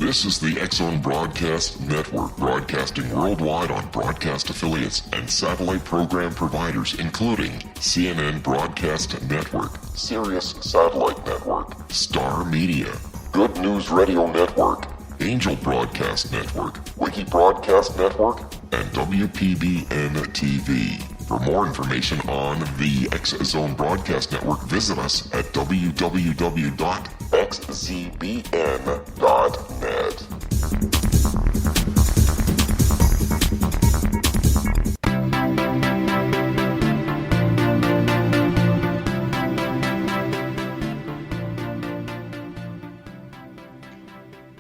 This is the X-Zone Broadcast Network, broadcasting worldwide on broadcast affiliates and satellite program providers, including CNN Broadcast Network, Sirius Satellite Network, Star Media, Good News Radio Network, Angel Broadcast Network, Wiki Broadcast Network, and WPBN TV. For more information on the X-Zone Broadcast Network, visit us at www.xzbn.net.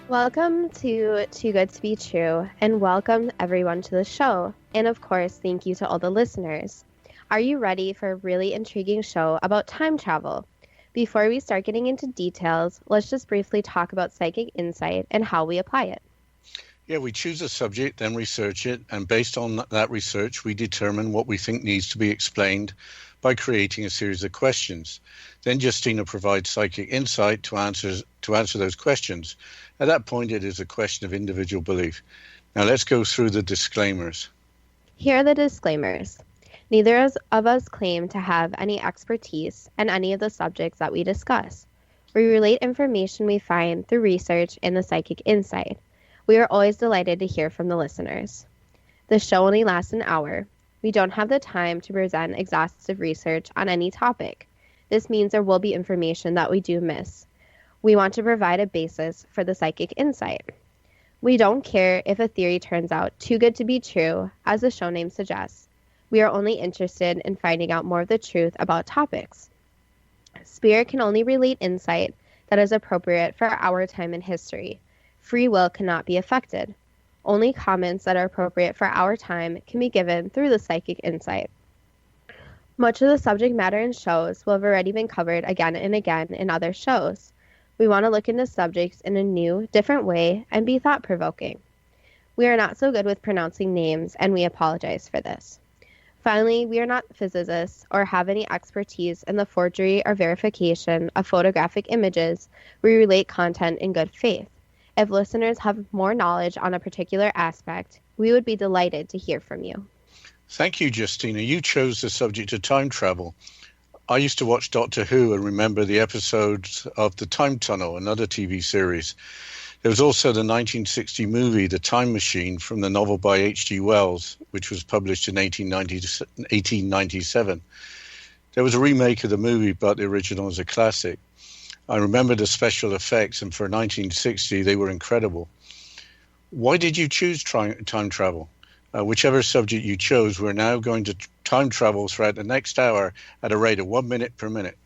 Welcome to Too Good to Be True, and welcome everyone to the show. And of course, thank you to all the listeners. Are you ready for a really intriguing show about time travel? Before we start getting into details, let's just briefly talk about psychic insight and how we apply it. Yeah, we choose a subject, then research it, and based on that research, we determine what we think needs to be explained by creating a series of questions. Then Justina provides psychic insight to answer those questions. At that point, it is a question of individual belief. Now let's go through the disclaimers. Here are the disclaimers. Neither of us claim to have any expertise in any of the subjects that we discuss. We relate information we find through research and the psychic insight. We are always delighted to hear from the listeners. The show only lasts an hour. We don't have the time to present exhaustive research on any topic. This means there will be information that we do miss. We want to provide a basis for the psychic insight. We don't care if a theory turns out too good to be true, as the show name suggests. We are only interested in finding out more of the truth about topics. Spirit can only relate insight that is appropriate for our time in history. Free will cannot be affected. Only comments that are appropriate for our time can be given through the psychic insight. Much of the subject matter in shows will have already been covered again and again in other shows. We want to look into subjects in a new, different way and be thought-provoking. We are not so good with pronouncing names, and we apologize for this. Finally, we are not physicists or have any expertise in the forgery or verification of photographic images. We relate content in good faith. If listeners have more knowledge on a particular aspect, we would be delighted to hear from you. Thank you, Justina. You chose the subject of time travel. I used to watch Doctor Who and remember the episodes of The Time Tunnel, another TV series. There was also the 1960 movie, The Time Machine, from the novel by H.G. Wells, which was published in 1897. There was a remake of the movie, but the original is a classic. I remember the special effects, and for 1960, they were incredible. Why did you choose time travel? Whichever subject you chose, we're now going to time travel throughout the next hour at a rate of 1 minute per minute.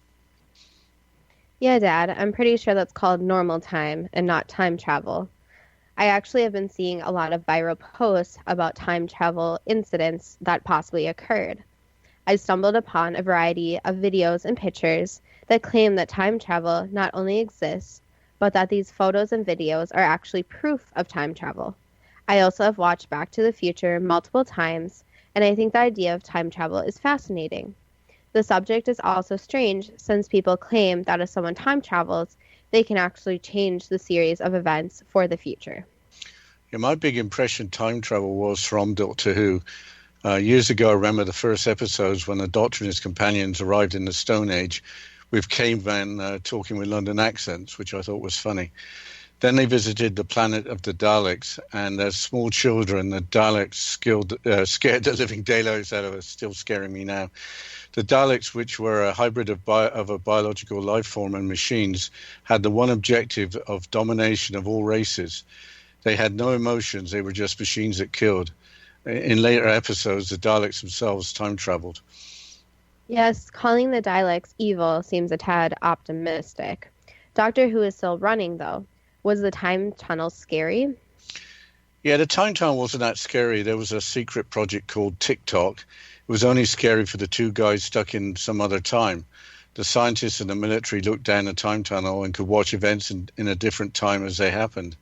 Yeah, Dad, I'm pretty sure that's called normal time and not time travel. I actually have been seeing a lot of viral posts about time travel incidents that possibly occurred. I stumbled upon a variety of videos and pictures that claim that time travel not only exists, but that these photos and videos are actually proof of time travel. I also have watched Back to the Future multiple times, and I think the idea of time travel is fascinating. The subject is also strange since people claim that if someone time travels, they can actually change the series of events for the future. Yeah, my big impression time travel was from Doctor Who. Years ago, I remember the first episodes when the Doctor and his companions arrived in the Stone Age with cavemen talking with London accents, which I thought was funny. Then they visited the planet of the Daleks, and as small children, the Daleks scared the living daylights out of us, still scaring me now. The Daleks, which were a hybrid of a biological life form and machines, had the one objective of domination of all races. They had no emotions, they were just machines that killed. In later episodes, the Daleks themselves time traveled. Yes, calling the Daleks evil seems a tad optimistic. Doctor Who is still running, though. Was the time tunnel scary? Yeah, the time tunnel wasn't that scary. There was a secret project called TikTok. It was only scary for the two guys stuck in some other time. The scientists and the military looked down the time tunnel and could watch events in a different time as they happened.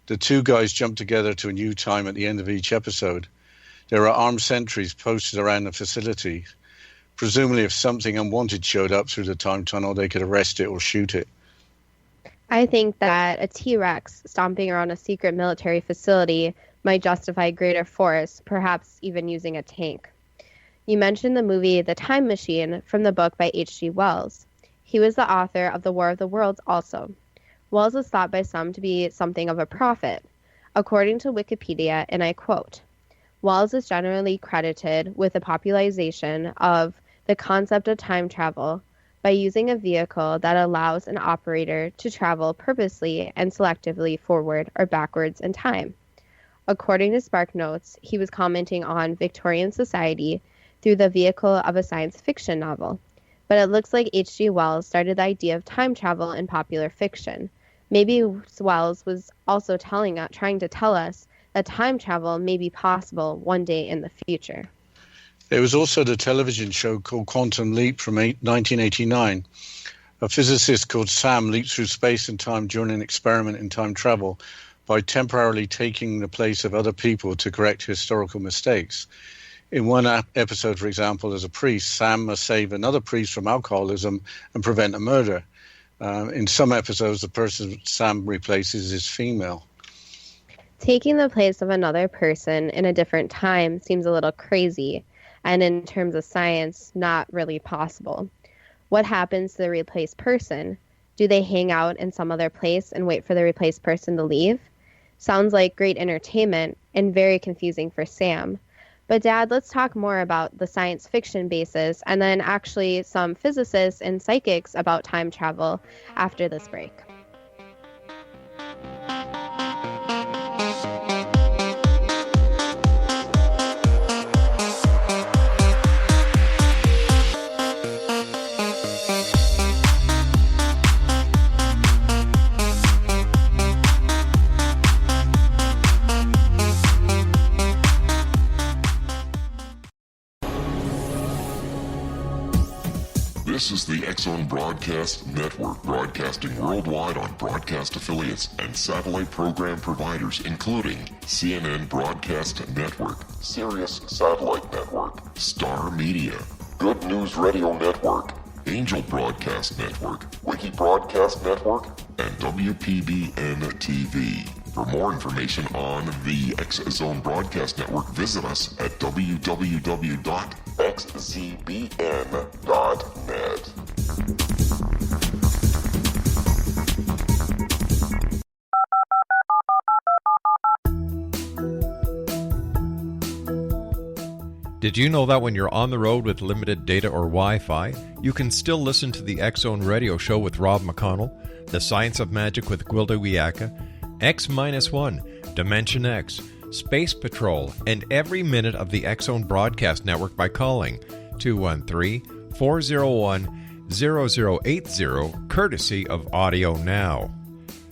The two guys jumped together to a new time at the end of each episode. There are armed sentries posted around the facility. Presumably, if something unwanted showed up through the time tunnel, they could arrest it or shoot it. I think that a T-Rex stomping around a secret military facility might justify greater force, perhaps even using a tank. You mentioned the movie The Time Machine from the book by H.G. Wells. He was the author of The War of the Worlds also. Wells is thought by some to be something of a prophet. According to Wikipedia, and I quote, Wells is generally credited with the popularization of the concept of time travel by using a vehicle that allows an operator to travel purposely and selectively forward or backwards in time. According to SparkNotes, he was commenting on Victorian society through the vehicle of a science fiction novel. But it looks like H.G. Wells started the idea of time travel in popular fiction. Maybe Wells was also trying to tell us that time travel may be possible one day in the future. There was also the television show called Quantum Leap from 1989. A physicist called Sam leaps through space and time during an experiment in time travel by temporarily taking the place of other people to correct historical mistakes. In one episode, for example, as a priest, Sam must save another priest from alcoholism and prevent a murder. In some episodes, the person Sam replaces is female. Taking the place of another person in a different time seems a little crazy, and in terms of science, not really possible. What happens to the replaced person? Do they hang out in some other place and wait for the replaced person to leave? Sounds like great entertainment and very confusing for Sam. But Dad, let's talk more about the science fiction basis and then actually some physicists and psychics about time travel after this break. This is the X-Zone Broadcast Network, broadcasting worldwide on broadcast affiliates and satellite program providers, including CNN Broadcast Network, Sirius Satellite Network, Star Media, Good News Radio Network, Angel Broadcast Network, Wiki Broadcast Network, and WPBN TV. For more information on the X-Zone Broadcast Network, visit us at www.xzbn.net. Did you know that when you're on the road with limited data or Wi-Fi, you can still listen to the X-Zone Radio Show with Rob McConnell, The Science of Magic with Gwilda Wiyaka, X-1, Dimension X, Space Patrol, and every minute of the X-Zone Broadcast Network by calling 213-401-0080, courtesy of Audio Now.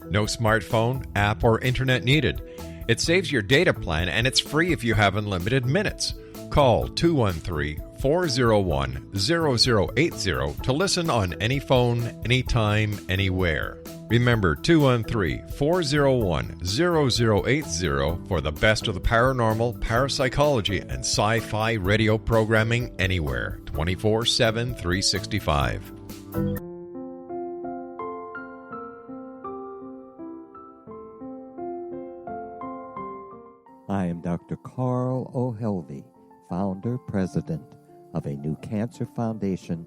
No smartphone, app, or internet needed. It saves your data plan and it's free if you have unlimited minutes. Call 213-401-0080 to listen on any phone, anytime, anywhere. Remember 213-401-0080 for the best of the paranormal, parapsychology, and sci-fi radio programming anywhere, 24/7, 365. I am Dr. Carl O'Helvey, founder, president of a new cancer foundation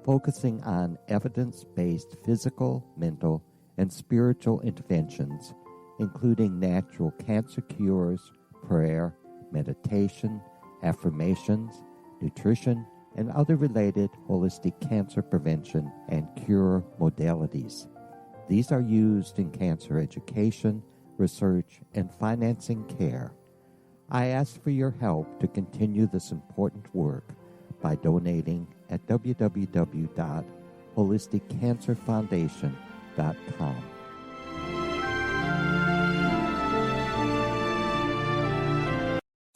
focusing on evidence-based physical, mental, and spiritual interventions, including natural cancer cures, prayer, meditation, affirmations, nutrition, and other related holistic cancer prevention and cure modalities. These are used in cancer education, research, and financing care. I ask for your help to continue this important work by donating at www.holisticcancerfoundation.com.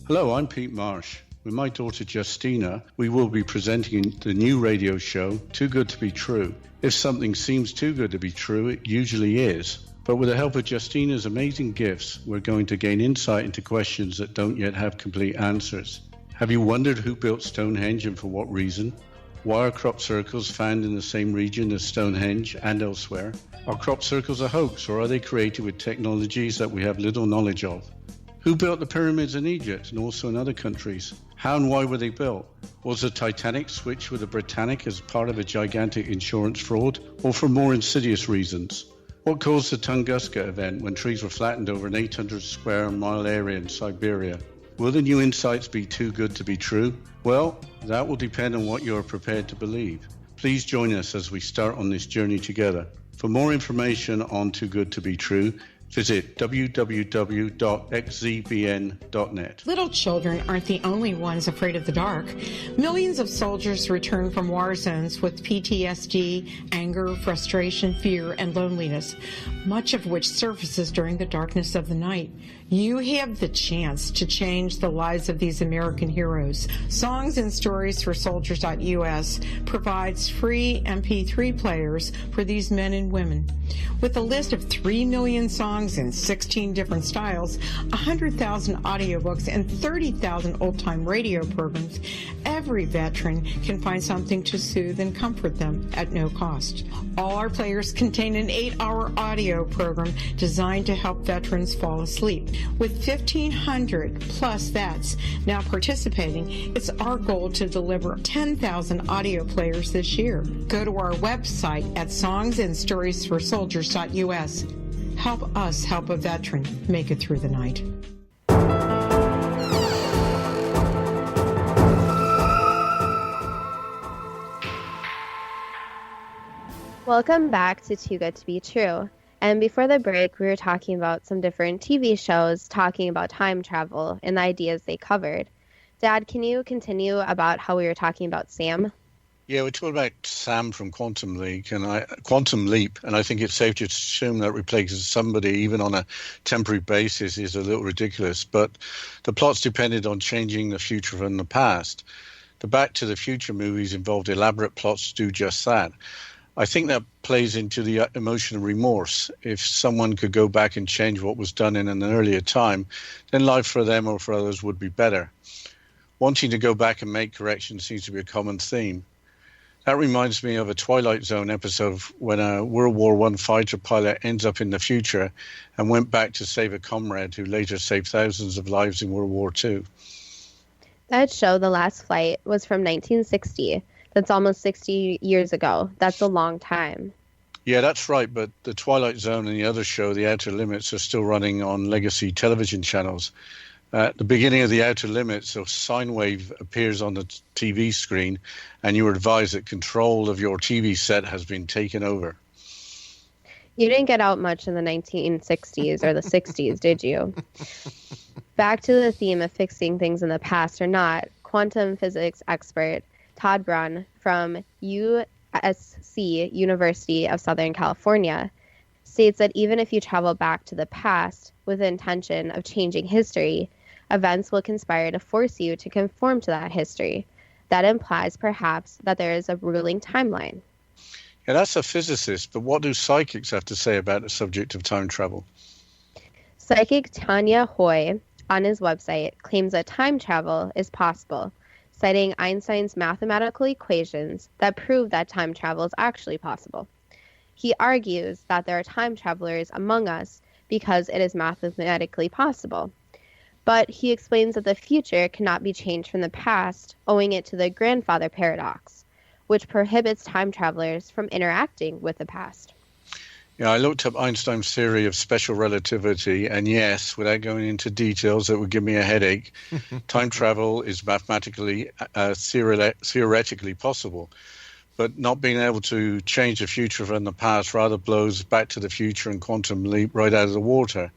Hello, I'm Pete Marsh. With my daughter Justina, we will be presenting the new radio show, Too Good to Be True. If something seems too good to be true, it usually is. But with the help of Justina's amazing gifts, we're going to gain insight into questions that don't yet have complete answers. Have you wondered who built Stonehenge and for what reason? Why are crop circles found in the same region as Stonehenge and elsewhere? Are crop circles a hoax, or are they created with technologies that we have little knowledge of? Who built the pyramids in Egypt and also in other countries? How and why were they built? Was the Titanic switched with the Britannic as part of a gigantic insurance fraud, or for more insidious reasons? What caused the Tunguska event when trees were flattened over an 800 square mile area in Siberia? Will the new insights be too good to be true? Well, that will depend on what you are prepared to believe. Please join us as we start on this journey together. For more information on Too Good to Be True, visit www.xzbn.net. Little children aren't the only ones afraid of the dark. Millions of soldiers return from war zones with PTSD, anger, frustration, fear, and loneliness, much of which surfaces during the darkness of the night. You have the chance to change the lives of these American heroes. Songs and Stories for Soldiers.us provides free MP3 players for these men and women. With a list of 3 million songs in 16 different styles, 100,000 audiobooks, and 30,000 old-time radio programs, every veteran can find something to soothe and comfort them at no cost. All our players contain an 8-hour audio program designed to help veterans fall asleep. With 1,500 plus vets now participating, it's our goal to deliver 10,000 audio players this year. Go to our website at songsandstoriesforsoldiers.us. Help us help a veteran make it through the night. Welcome back to Too Good to Be True. And before the break, we were talking about some different TV shows talking about time travel and the ideas they covered. Dad, can you continue about how we were talking about Sam? Yeah, we're talking about Sam from Quantum Leap, and I think it's safe to assume that replaces somebody, even on a temporary basis, is a little ridiculous. But the plot's depended on changing the future from the past. The Back to the Future movies involved elaborate plots to do just that. I think that plays into the emotion of remorse. If someone could go back and change what was done in an earlier time, then life for them or for others would be better. Wanting to go back and make corrections seems to be a common theme. That reminds me of a Twilight Zone episode when a World War I fighter pilot ends up in the future and went back to save a comrade who later saved thousands of lives in World War II. That show, The Last Flight, was from 1960. That's almost 60 years ago. That's a long time. Yeah, that's right. But the Twilight Zone and the other show, The Outer Limits, are still running on legacy television channels. At the beginning of The Outer Limits, a sine wave appears on the TV screen, and you are advised that control of your TV set has been taken over. You didn't get out much in the 1960s or the 60s, did you? Back to the theme of fixing things in the past or not, quantum physics expert Todd Brun from USC, University of Southern California, states that even if you travel back to the past with the intention of changing history, events will conspire to force you to conform to that history. That implies perhaps that there is a ruling timeline. Yeah, that's a physicist, but what do psychics have to say about the subject of time travel? Psychic Tanya Hoy, on his website, claims that time travel is possible, citing Einstein's mathematical equations that prove that time travel is actually possible. He argues that there are time travelers among us because it is mathematically possible. But he explains that the future cannot be changed from the past, owing it to the grandfather paradox, which prohibits time travelers from interacting with the past. Yeah, I looked up Einstein's theory of special relativity, and yes, without going into details that would give me a headache, time travel is mathematically, theoretically possible. But not being able to change the future from the past rather blows Back to the Future and Quantum Leap right out of the water.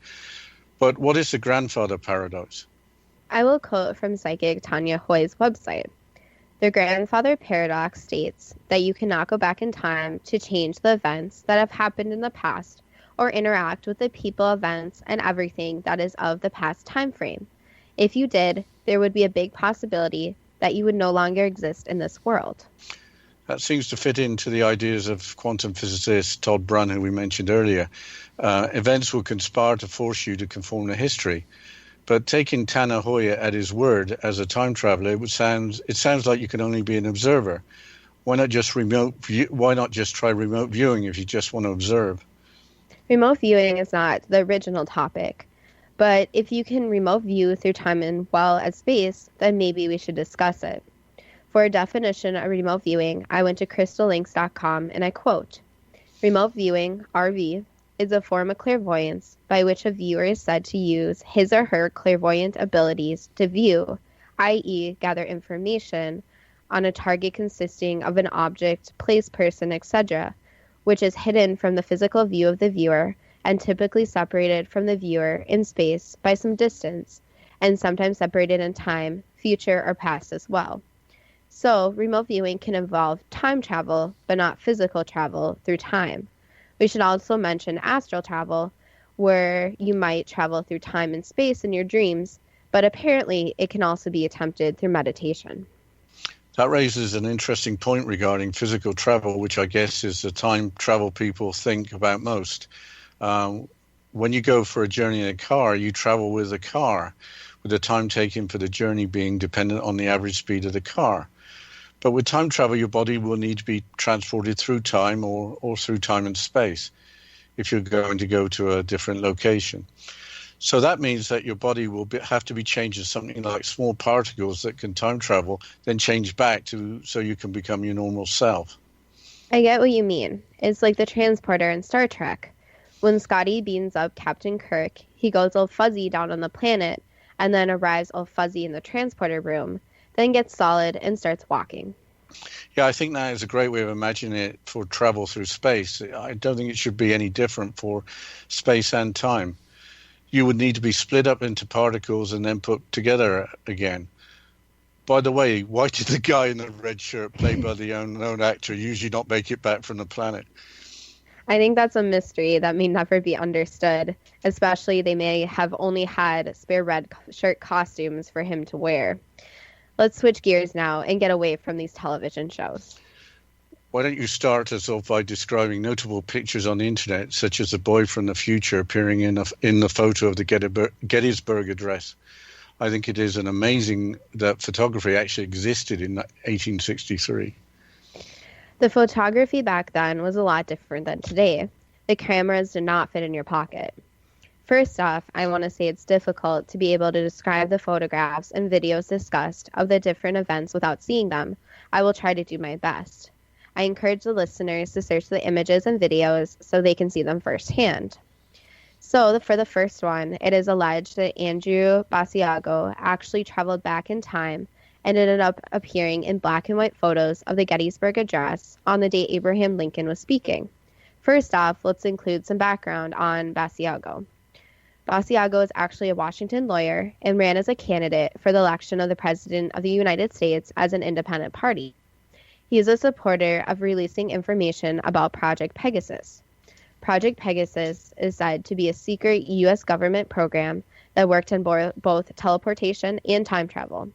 But what is the grandfather paradox? I will quote from psychic Tanya Hoy's website. The grandfather paradox states that you cannot go back in time to change the events that have happened in the past or interact with the people, events, and everything that is of the past time frame. If you did, there would be a big possibility that you would no longer exist in this world. That seems to fit into the ideas of quantum physicist Todd Brun, who we mentioned earlier. Events will conspire to force you to conform to history. But taking Tanya Hoy at his word as a time traveler, it sounds like you can only be an observer. Why not just try remote viewing if you just want to observe? Remote viewing is not the original topic, but if you can remote view through time as well as space, then maybe we should discuss it. For a definition of remote viewing, I went to crystallinks.com and I quote, "Remote viewing, RV, is a form of clairvoyance by which a viewer is said to use his or her clairvoyant abilities to view, i.e. gather information, on a target consisting of an object, place, person, etc., which is hidden from the physical view of the viewer and typically separated from the viewer in space by some distance, and sometimes separated in time, future, or past as well. So, remote viewing can involve time travel, but not physical travel through time. We should also mention astral travel, where you might travel through time and space in your dreams, but apparently it can also be attempted through meditation." That raises an interesting point regarding physical travel, which I guess is the time travel people think about most. When you go for a journey in a car, you travel with the car, with the time taken for the journey being dependent on the average speed of the car. But with time travel, your body will need to be transported through time or through time and space if you're going to go to a different location. So that means that your body will have to be changed to something like small particles that can time travel, then change back so you can become your normal self. I get what you mean. It's like the transporter in Star Trek. When Scotty beams up Captain Kirk, he goes all fuzzy down on the planet and then arrives all fuzzy in the transporter room, then gets solid and starts walking. Yeah, I think that is a great way of imagining it for travel through space. I don't think it should be any different for space and time. You would need to be split up into particles and then put together again. By the way, why did the guy in the red shirt, played by the unknown actor, usually not make it back from the planet? I think that's a mystery that may never be understood, especially they may have only had spare red shirt costumes for him to wear. Let's switch gears now and get away from these television shows. Why don't you start us off by describing notable pictures on the internet, such as a boy from the future appearing in the photo of the Gettysburg Address? I think it is amazing that photography actually existed in 1863. The photography back then was a lot different than today. The cameras did not fit in your pocket. First off, I want to say it's difficult to be able to describe the photographs and videos discussed of the different events without seeing them. I will try to do my best. I encourage the listeners to search the images and videos so they can see them firsthand. So, for the first one, it is alleged that Andrew Basiago actually traveled back in time and ended up appearing in black and white photos of the Gettysburg Address on the day Abraham Lincoln was speaking. First off, let's include some background on Basiago. Basiago is actually a Washington lawyer and ran as a candidate for the election of the President of the United States as an independent party. He is a supporter of releasing information about Project Pegasus. Project Pegasus is said to be a secret U.S. government program that worked on both teleportation and time travel.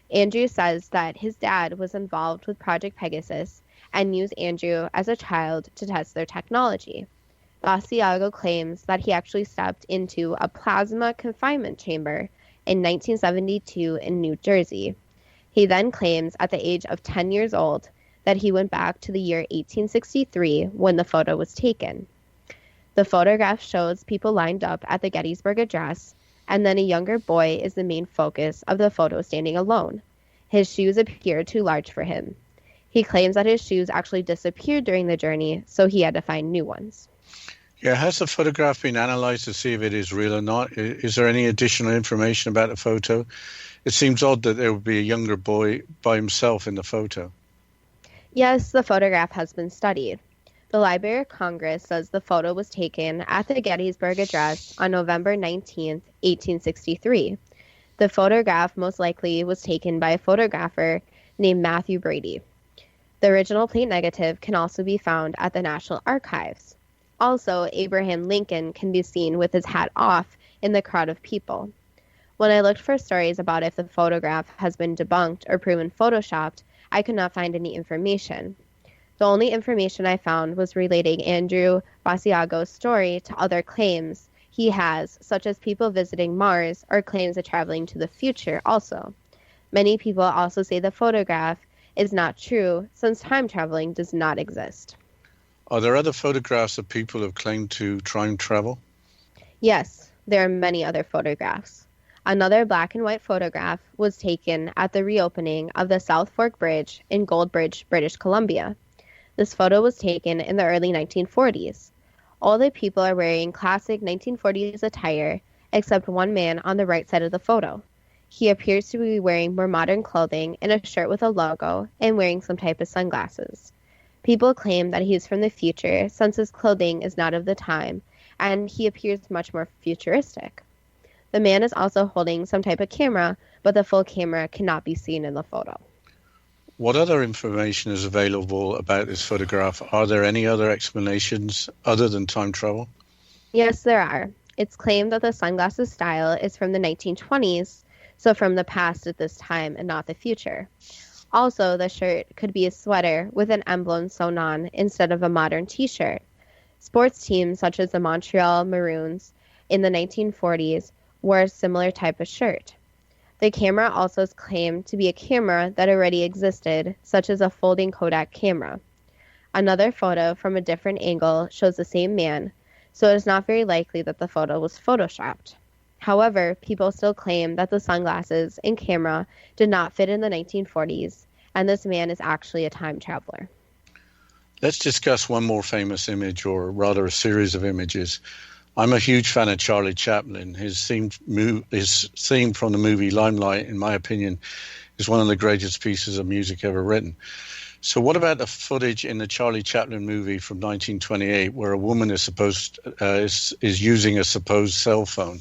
Andrew says that his dad was involved with Project Pegasus and used Andrew as a child to test their technology. Basiago claims that he actually stepped into a plasma confinement chamber in 1972 in New Jersey. He then claims at the age of 10 years old that he went back to the year 1863 when the photo was taken. The photograph shows people lined up at the Gettysburg Address, and then a younger boy is the main focus of the photo standing alone. His shoes appear too large for him. He claims that his shoes actually disappeared during the journey, so he had to find new ones. Yeah, has the photograph been analyzed to see if it is real or not? Is there any additional information about the photo? It seems odd that there would be a younger boy by himself in the photo. Yes, the photograph has been studied. The Library of Congress says the photo was taken at the Gettysburg Address on November 19, 1863. The photograph most likely was taken by a photographer named Matthew Brady. The original plate negative can also be found at the National Archives. Also, Abraham Lincoln can be seen with his hat off in the crowd of people. When I looked for stories about if the photograph has been debunked or proven photoshopped, I could not find any information. The only information I found was relating Andrew Basiago's story to other claims he has, such as people visiting Mars or claims of traveling to the future also. Many people also say the photograph is not true since time traveling does not exist. Are there other photographs of people who have claimed to time travel? Yes, there are many other photographs. Another black and white photograph was taken at the reopening of the South Fork Bridge in Goldbridge, British Columbia. This photo was taken in the early 1940s. All the people are wearing classic 1940s attire, except one man on the right side of the photo. He appears to be wearing more modern clothing and a shirt with a logo and wearing some type of sunglasses. People claim that he is from the future since his clothing is not of the time, and he appears much more futuristic. The man is also holding some type of camera, but the full camera cannot be seen in the photo. What other information is available about this photograph? Are there any other explanations other than time travel? Yes, there are. It's claimed that the sunglasses style is from the 1920s, so from the past at this time and not the future. Also, the shirt could be a sweater with an emblem sewn on instead of a modern t-shirt. Sports teams such as the Montreal Maroons in the 1940s wore a similar type of shirt. The camera also is claimed to be a camera that already existed, such as a folding Kodak camera. Another photo from a different angle shows the same man, so it is not very likely that the photo was photoshopped. However, people still claim that the sunglasses and camera did not fit in the 1940s, and this man is actually a time traveler. Let's discuss one more famous image, or rather a series of images. I'm a huge fan of Charlie Chaplin. His theme from the movie Limelight, in my opinion, is one of the greatest pieces of music ever written. So what about the footage in the Charlie Chaplin movie from 1928 where a woman is using a supposed cell phone?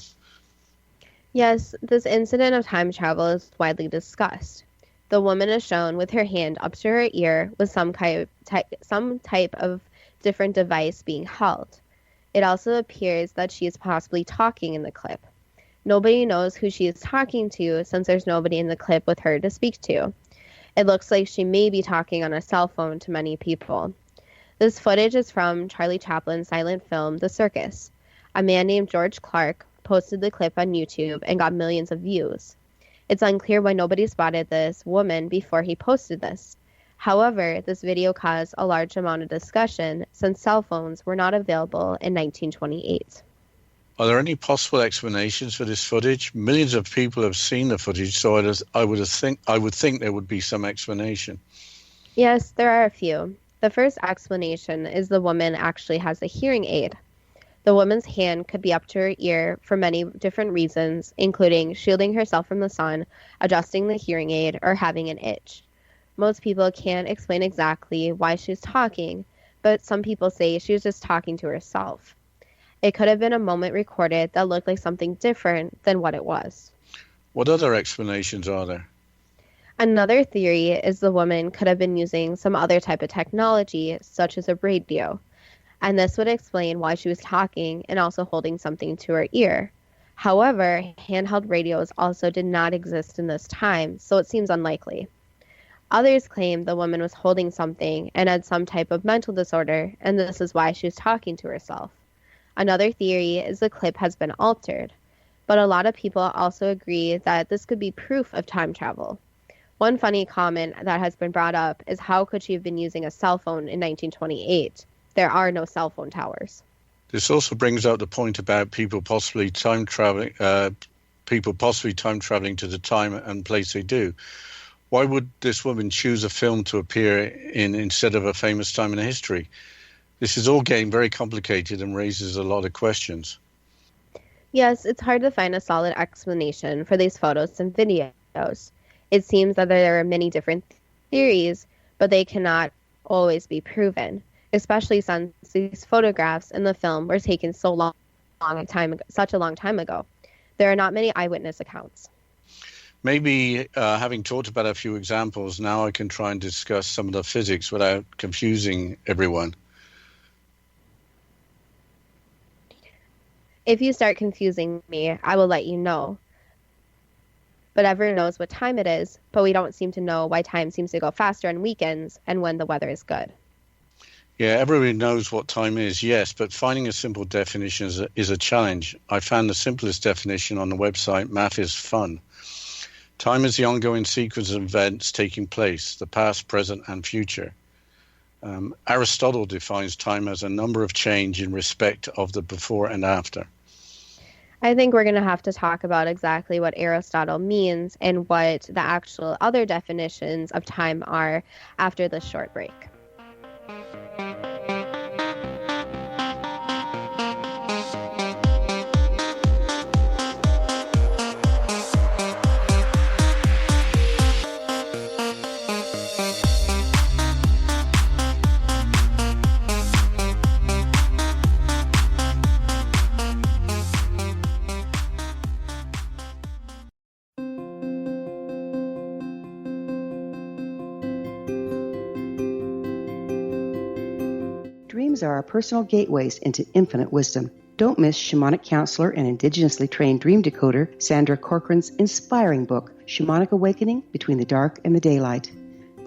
Yes, this incident of time travel is widely discussed. The woman is shown with her hand up to her ear with some type of different device being held. It also appears that she is possibly talking in the clip. Nobody knows who she is talking to since there's nobody in the clip with her to speak to. It looks like she may be talking on a cell phone to many people. This footage is from Charlie Chaplin's silent film, The Circus. A man named George Clark posted the clip on YouTube and got millions of views. It's unclear why nobody spotted this woman before he posted this. However, this video caused a large amount of discussion since cell phones were not available in 1928. Are there any possible explanations for this footage? Millions of people have seen the footage, so I would think there would be some explanation. Yes, there are a few. The first explanation is the woman actually has a hearing aid. The woman's hand could be up to her ear for many different reasons, including shielding herself from the sun, adjusting the hearing aid, or having an itch. Most people can't explain exactly why she's talking, but some people say she was just talking to herself. It could have been a moment recorded that looked like something different than what it was. What other explanations are there? Another theory is the woman could have been using some other type of technology, such as a radio, and this would explain why she was talking and also holding something to her ear. However, handheld radios also did not exist in this time, so it seems unlikely. Others claim the woman was holding something and had some type of mental disorder, and this is why she was talking to herself. Another theory is the clip has been altered, but a lot of people also agree that this could be proof of time travel. One funny comment that has been brought up is how could she have been using a cell phone in 1928? There are no cell phone towers. This also brings out the point about people possibly time traveling to the time and place they do. Why would this woman choose a film to appear in instead of a famous time in history? This is all getting very complicated and raises a lot of questions. Yes, it's hard to find a solid explanation for these photos and videos. It seems that there are many different theories, but they cannot always be proven, especially since these photographs in the film were taken such a long time ago. There are not many eyewitness accounts. Maybe having talked about a few examples, now I can try and discuss some of the physics without confusing everyone. If you start confusing me, I will let you know. But everyone knows what time it is, but we don't seem to know why time seems to go faster on weekends and when the weather is good. Yeah, everybody knows what time is, yes, but finding a simple definition is a challenge. I found the simplest definition on the website, Math is Fun. Time is the ongoing sequence of events taking place, the past, present, and future. Aristotle defines time as a number of change in respect of the before and after. I think we're going to have to talk about exactly what Aristotle means and what the actual other definitions of time are after this short break. Dreams are our personal gateways into infinite wisdom. Don't miss shamanic counselor and indigenously trained dream decoder Sandra Corcoran's inspiring book, Shamanic Awakening Between the Dark and the Daylight.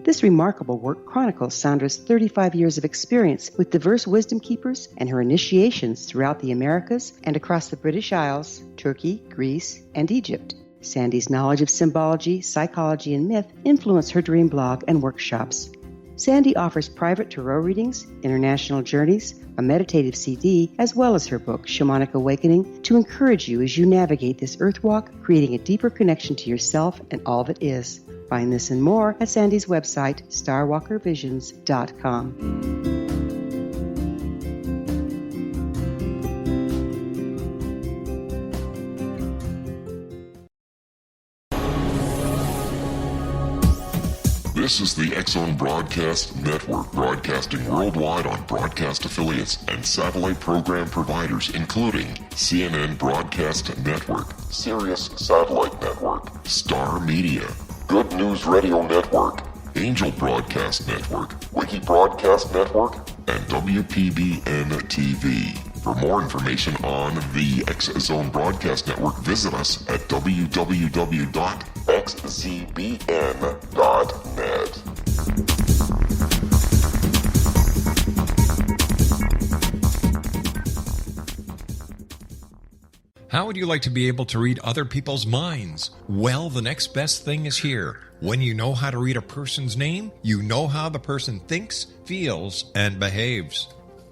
This remarkable work chronicles Sandra's 35 years of experience with diverse wisdom keepers and her initiations throughout the Americas and across the British Isles, Turkey, Greece, and Egypt. Sandy's knowledge of symbology, psychology, and myth influence her dream blog and workshops. Sandy offers private tarot readings, international journeys, a meditative CD, as well as her book, Shamanic Awakening, to encourage you as you navigate this earth walk, creating a deeper connection to yourself and all that is. Find this and more at Sandy's website, starwalkervisions.com. This is the X-Zone Broadcast Network, broadcasting worldwide on broadcast affiliates and satellite program providers, including CNN Broadcast Network, Sirius Satellite Network, Star Media, Good News Radio Network, Angel Broadcast Network, Wiki Broadcast Network, and WPBN TV. For more information on the X-Zone Broadcast Network, visit us at www.xzbn.net. How would you like to be able to read other people's minds? Well, the next best thing is here. When you know how to read a person's name, you know how the person thinks, feels, and behaves.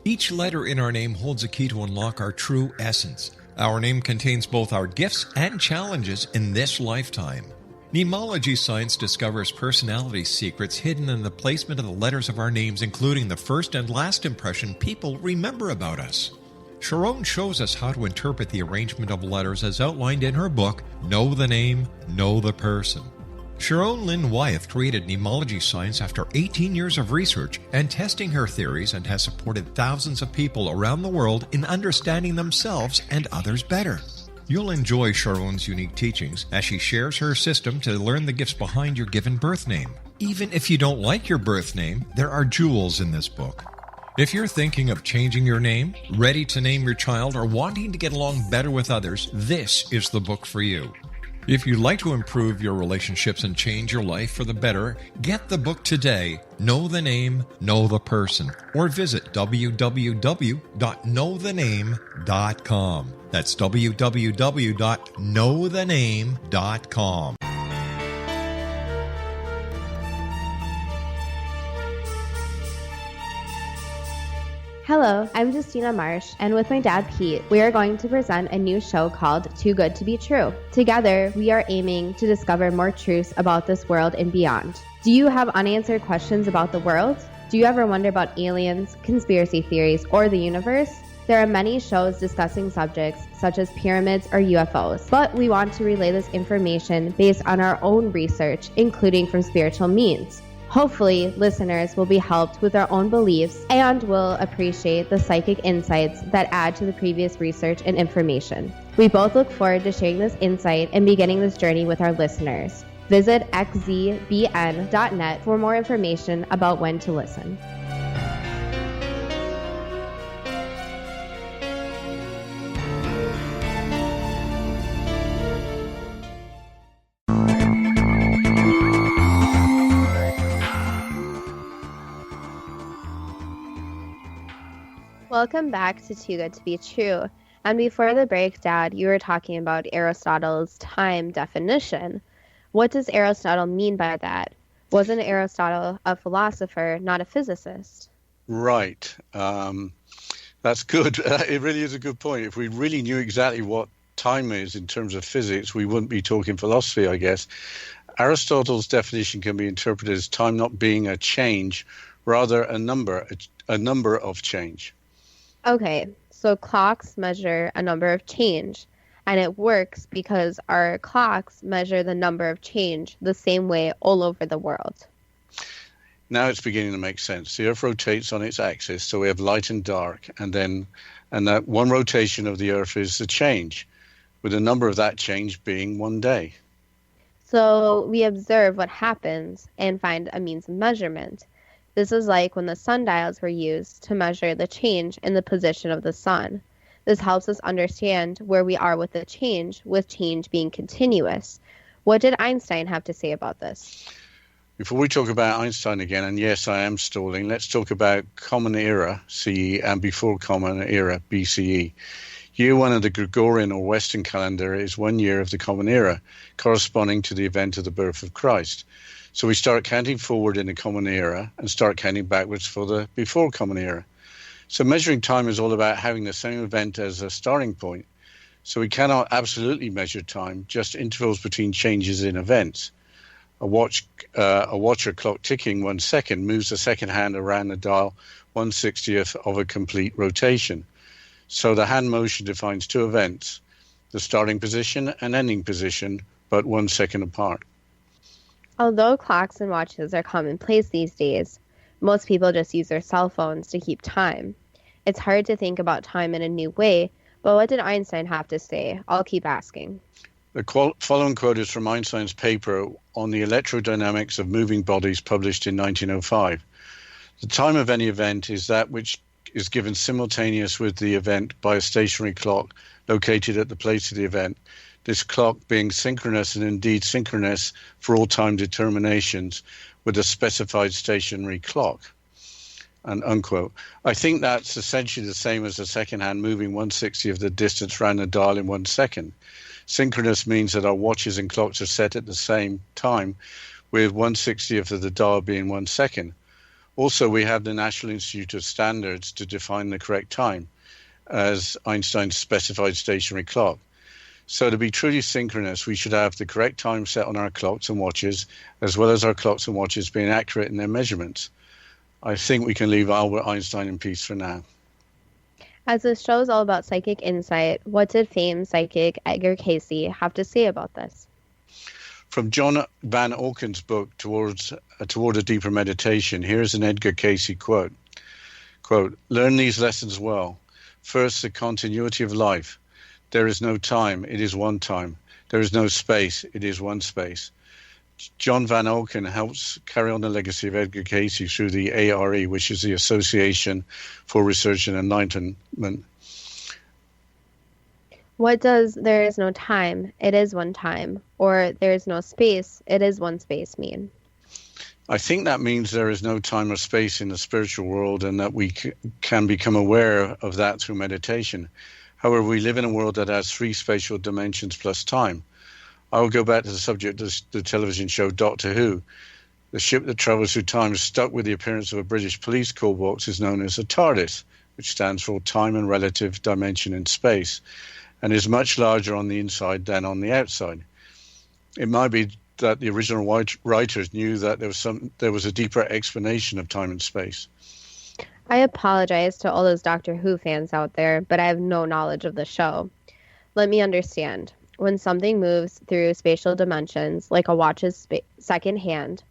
Each letter in our name holds a key to unlock our true essence. Our name contains both our gifts and challenges in this lifetime. Mnemology science discovers personality secrets hidden in the placement of the letters of our names, including the first and last impression people remember about us. Sharon shows us how to interpret the arrangement of letters as outlined in her book, Know the Name, Know the Person. Sharon Lynn Wyeth created mnemology science after 18 years of research and testing her theories, and has supported thousands of people around the world in understanding themselves and others better. You'll enjoy Sharon's unique teachings as she shares her system to learn the gifts behind your given birth name. Even if you don't like your birth name, there are jewels in this book. If you're thinking of changing your name, ready to name your child, or wanting to get along better with others, this is the book for you. If you'd like to improve your relationships and change your life for the better, get the book today, Know the Name, Know the Person, or visit www.knowthename.com. That's www.knowthename.com. Hello, I'm Justina Marsh, and with my dad Pete, we are going to present a new show called Too Good to Be True. Together, we are aiming to discover more truths about this world and beyond. Do you have unanswered questions about the world? Do you ever wonder about aliens, conspiracy theories, or the universe? There are many shows discussing subjects such as pyramids or UFOs, but we want to relay this information based on our own research, including from spiritual means. Hopefully, listeners will be helped with their own beliefs and will appreciate the psychic insights that add to the previous research and information. We both look forward to sharing this insight and beginning this journey with our listeners. Visit xzbn.net for more information about when to listen. Welcome back to Too Good to Be True. And before the break, Dad, you were talking about Aristotle's time definition. What does Aristotle mean by that? Wasn't Aristotle a philosopher, not a physicist? Right. That's good. It really is a good point. If we really knew exactly what time is in terms of physics, we wouldn't be talking philosophy, I guess. Aristotle's definition can be interpreted as time not being a change, rather a number of change. Okay, so clocks measure a number of change, and it works because our clocks measure the number of change the same way all over the world. Now it's beginning to make sense. The Earth rotates on its axis, so we have light and dark, and that one rotation of the Earth is the change, with the number of that change being 1 day. So we observe what happens and find a means of measurement. This is like when the sundials were used to measure the change in the position of the sun. This helps us understand where we are with the change, with change being continuous. What did Einstein have to say about this? Before we talk about Einstein again, and yes, I am stalling, let's talk about Common Era, CE, and before Common Era, BCE. Year one of the Gregorian or Western calendar is 1 year of the Common Era, corresponding to the event of the birth of Christ. So we start counting forward in the Common Era and start counting backwards for the before Common Era. So measuring time is all about having the same event as a starting point. So we cannot absolutely measure time, just intervals between changes in events. A watch or clock ticking 1 second moves the second hand around the dial 1/60th of a complete rotation. So the hand motion defines two events, the starting position and ending position, but 1 second apart. Although clocks and watches are commonplace these days, most people just use their cell phones to keep time. It's hard to think about time in a new way, but what did Einstein have to say? I'll keep asking. The following quote is from Einstein's paper on the electrodynamics of moving bodies published in 1905. The time of any event is that which is given simultaneous with the event by a stationary clock located at the place of the event, this clock being synchronous and indeed synchronous for all time determinations with a specified stationary clock. And unquote. I think that's essentially the same as the second hand moving 1/60 of the distance round the dial in 1 second. Synchronous means that our watches and clocks are set at the same time, with 1/60th of the dial being 1 second. Also, we have the National Institute of Standards to define the correct time as Einstein's specified stationary clock. So to be truly synchronous, we should have the correct time set on our clocks and watches, as well as our clocks and watches being accurate in their measurements. I think we can leave Albert Einstein in peace for now. As this show is all about psychic insight, what did famed psychic Edgar Cayce have to say about this? From John Van Auken's book, Toward a Deeper Meditation, here's an Edgar Cayce quote. Quote, "Learn these lessons well. First, the continuity of life. There is no time, it is one time. There is no space, it is one space." John Van Auken helps carry on the legacy of Edgar Cayce through the ARE, which is the Association for Research and Enlightenment. What does "there is no time, it is one time," or "there is no space, it is one space" mean? I think that means there is no time or space in the spiritual world, and that we can become aware of that through meditation. However, we live in a world that has 3 spatial dimensions plus time. I will go back to the subject of the television show Doctor Who. The ship that travels through time, stuck with the appearance of a British police call box, is known as a TARDIS, which stands for time and relative dimension in space, and is much larger on the inside than on the outside. It might be that the original writers knew that there was a deeper explanation of time and space. I apologize to all those Doctor Who fans out there, but I have no knowledge of the show. Let me understand. When something moves through spatial dimensions, like a watch's second hand,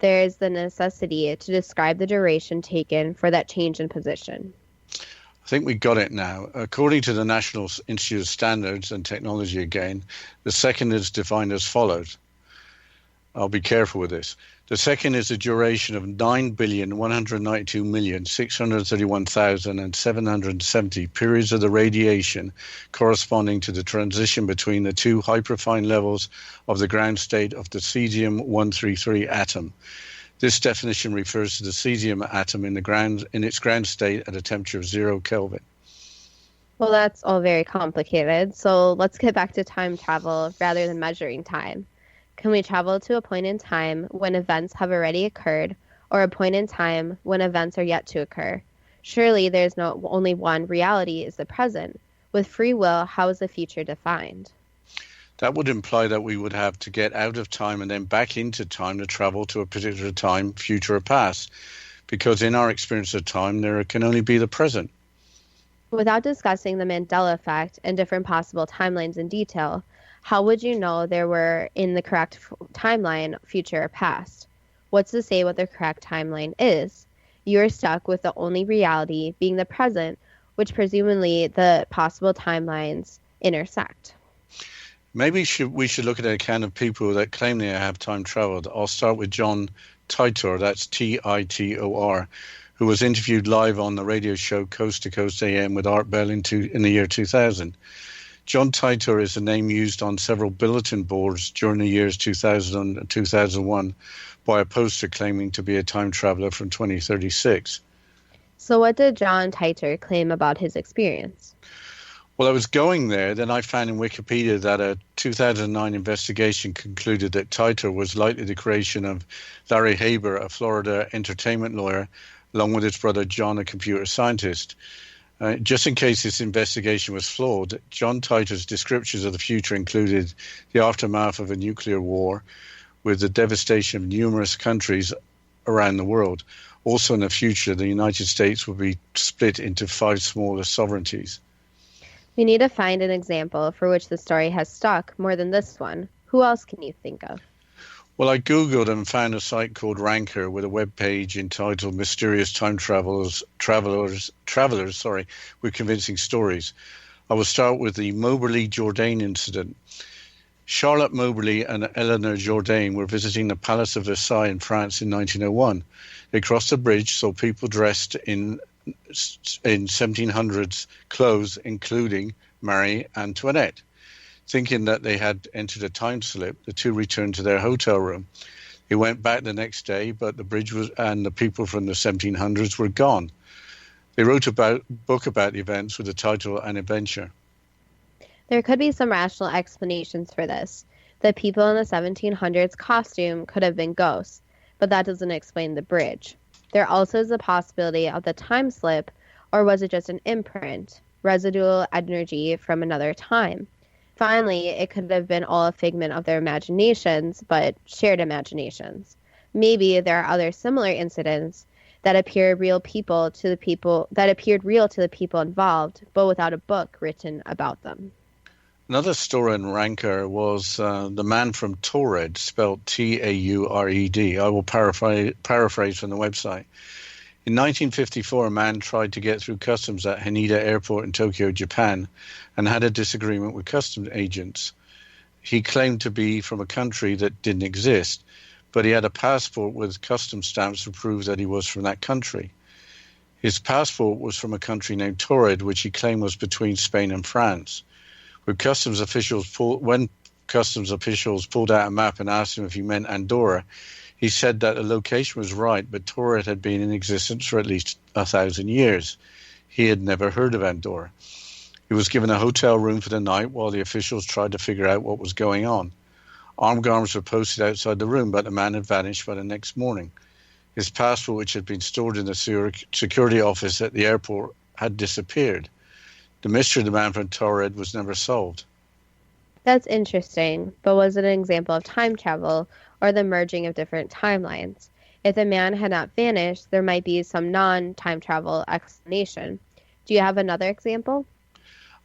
there is the necessity to describe the duration taken for that change in position. I think we got it now. According to the National Institute of Standards and Technology again, the second is defined as follows. I'll be careful with this. The second is a duration of 9,192,631,770 periods of the radiation corresponding to the transition between the 2 hyperfine levels of the ground state of the cesium-133 atom. This definition refers to the cesium atom in its ground state at a temperature of 0 Kelvin. Well, that's all very complicated, so let's get back to time travel rather than measuring time. Can we travel to a point in time when events have already occurred, or a point in time when events are yet to occur? Surely there is only one reality is the present. With free will, how is the future defined? That would imply that we would have to get out of time and then back into time to travel to a particular time, future or past, because in our experience of time, there can only be the present. Without discussing the Mandela effect and different possible timelines in detail, how would you know there were in the correct timeline, future or past? What's to say what the correct timeline is? You are stuck with the only reality being the present, which presumably the possible timelines intersect. Maybe we should look at an account of people that claim they have time traveled. I'll start with John Titor, that's Titor, who was interviewed live on the radio show Coast to Coast AM with Art Bell in the year 2000. John Titor is a name used on several bulletin boards during the years 2000 and 2001 by a poster claiming to be a time traveler from 2036. So what did John Titor claim about his experience? Well, I was going there, then I found in Wikipedia that a 2009 investigation concluded that Titor was likely the creation of Larry Haber, a Florida entertainment lawyer, along with his brother John, a computer scientist. Just in case this investigation was flawed, John Titor's descriptions of the future included the aftermath of a nuclear war with the devastation of numerous countries around the world. Also in the future, the United States will be split into 5 smaller sovereignties. We need to find an example for which the story has stuck more than this one. Who else can you think of? Well, I Googled and found a site called Ranker with a web page entitled Mysterious Time Travelers with Convincing Stories. I will start with the Moberly-Jourdain incident. Charlotte Moberly and Eleanor Jourdain were visiting the Palace of Versailles in France in 1901. They crossed the bridge, saw people dressed in 1700s clothes, including Marie Antoinette. Thinking that they had entered a time slip, the two returned to their hotel room. They went back the next day, but the bridge and the people from the 1700s were gone. They wrote a book about the events with the title An Adventure. There could be some rational explanations for this. The people in the 1700s costume could have been ghosts, but that doesn't explain the bridge. There also is the possibility of the time slip, or was it just an imprint, residual energy from another time? Finally, it could have been all a figment of their imaginations, but shared imaginations. Maybe there are other similar incidents that appeared real to the people involved, but without a book written about them. Another story in Ranker was the man from Taured, spelled Taured. I will paraphrase from the website. In 1954, a man tried to get through customs at Haneda Airport in Tokyo, Japan, and had a disagreement with customs agents. He claimed to be from a country that didn't exist, but he had a passport with customs stamps to prove that he was from that country. His passport was from a country named Taured, which he claimed was between Spain and France. When customs officials pulled out a map and asked him if he meant Andorra, he said that the location was right, but Taured had been in existence for at least 1,000 years. He had never heard of Andorra. He was given a hotel room for the night while the officials tried to figure out what was going on. Armed guards were posted outside the room, but the man had vanished by the next morning. His passport, which had been stored in the security office at the airport, had disappeared. The mystery of the man from Taured was never solved. That's interesting, but was it an example of time travel or the merging of different timelines? If the man had not vanished, there might be some non-time travel explanation. Do you have another example?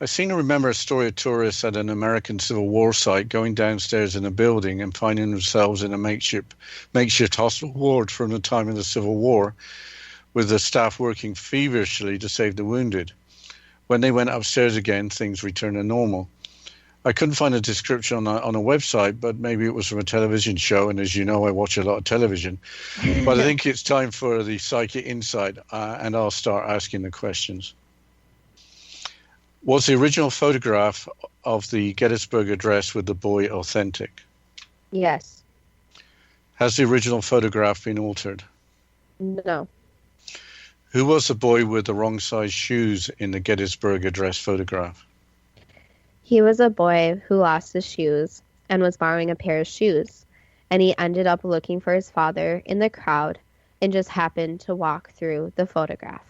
I seem to remember a story of tourists at an American Civil War site going downstairs in a building and finding themselves in a makeshift hospital ward from the time of the Civil War, with the staff working feverishly to save the wounded. When they went upstairs again, things returned to normal. I couldn't find a description on a website, but maybe it was from a television show, and as you know, I watch a lot of television. But I think it's time for the Psychic Insight, and I'll start asking the questions. Was the original photograph of the Gettysburg Address with the boy authentic? Yes. Has the original photograph been altered? No. Who was the boy with the wrong size shoes in the Gettysburg Address photograph? He was a boy who lost his shoes and was borrowing a pair of shoes. and he ended up looking for his father in the crowd and just happened to walk through the photograph.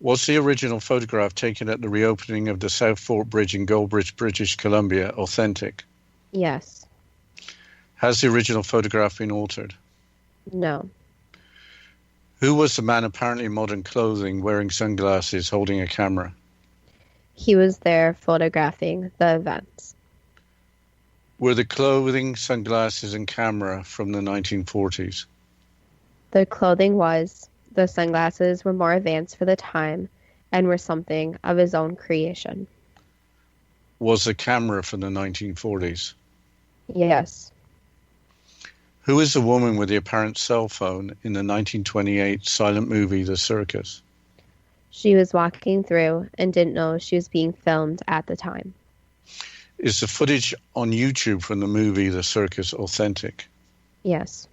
Was the original photograph taken at the reopening of the South Fork Bridge in Goldbridge, British Columbia, authentic? Yes. Has the original photograph been altered? No. Who was the man apparently in modern clothing, wearing sunglasses, holding a camera? He was there photographing the events. Were the clothing, sunglasses, and camera from the 1940s? The clothing was. The sunglasses were more advanced for the time and were something of his own creation. Was the camera from the 1940s? Yes. Who is the woman with the apparent cell phone in the 1928 silent movie The Circus? She was walking through and didn't know she was being filmed at the time. Is the footage on YouTube from the movie The Circus authentic? Yes.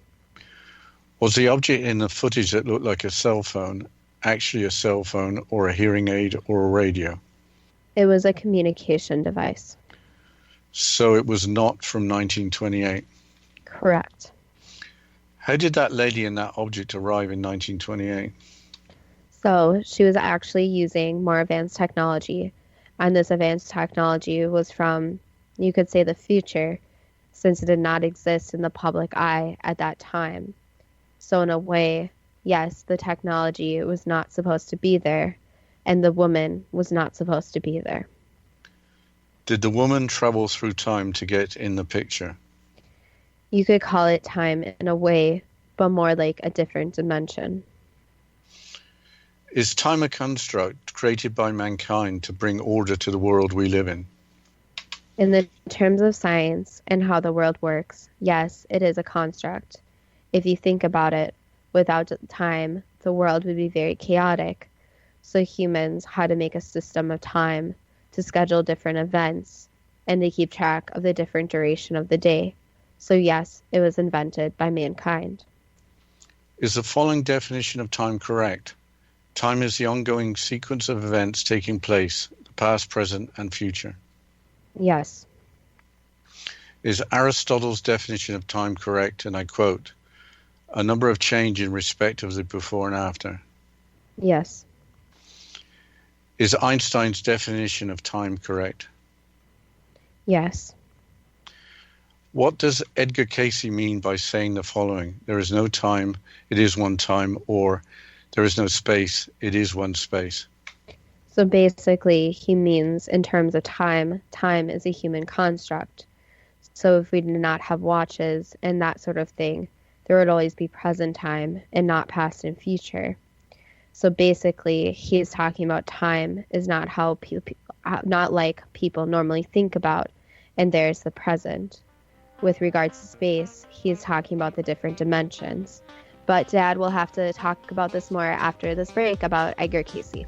Was the object in the footage that looked like a cell phone actually a cell phone or a hearing aid or a radio? It was a communication device. So it was not from 1928? Correct. How did that lady and that object arrive in 1928? So she was actually using more advanced technology, and this advanced technology was from, you could say, the future, since it did not exist in the public eye at that time. So in a way, yes, the technology was not supposed to be there, and the woman was not supposed to be there. Did the woman travel through time to get in the picture? You could call it time in a way, but more like a different dimension. Is time a construct created by mankind to bring order to the world we live in? In the terms of science and how the world works, yes, it is a construct. If you think about it, without time, the world would be very chaotic. So humans had to make a system of time to schedule different events and to keep track of the different duration of the day. So yes, it was invented by mankind. Is the following definition of time correct? Time is the ongoing sequence of events taking place, the past, present, and future. Yes. Is Aristotle's definition of time correct? And I quote, a number of change in respect of the before and after. Yes. Is Einstein's definition of time correct? Yes. What does Edgar Cayce mean by saying the following? There is no time, it is one time, or there is no space, it is one space. So basically, he means in terms of time, time is a human construct. So if we did not have watches and that sort of thing, there would always be present time and not past and future. So basically, he's talking about time is not how not like people normally think about, and there's the present. With regards to space, he's talking about the different dimensions. But Dad will have to talk about this more after this break about Edgar Cayce.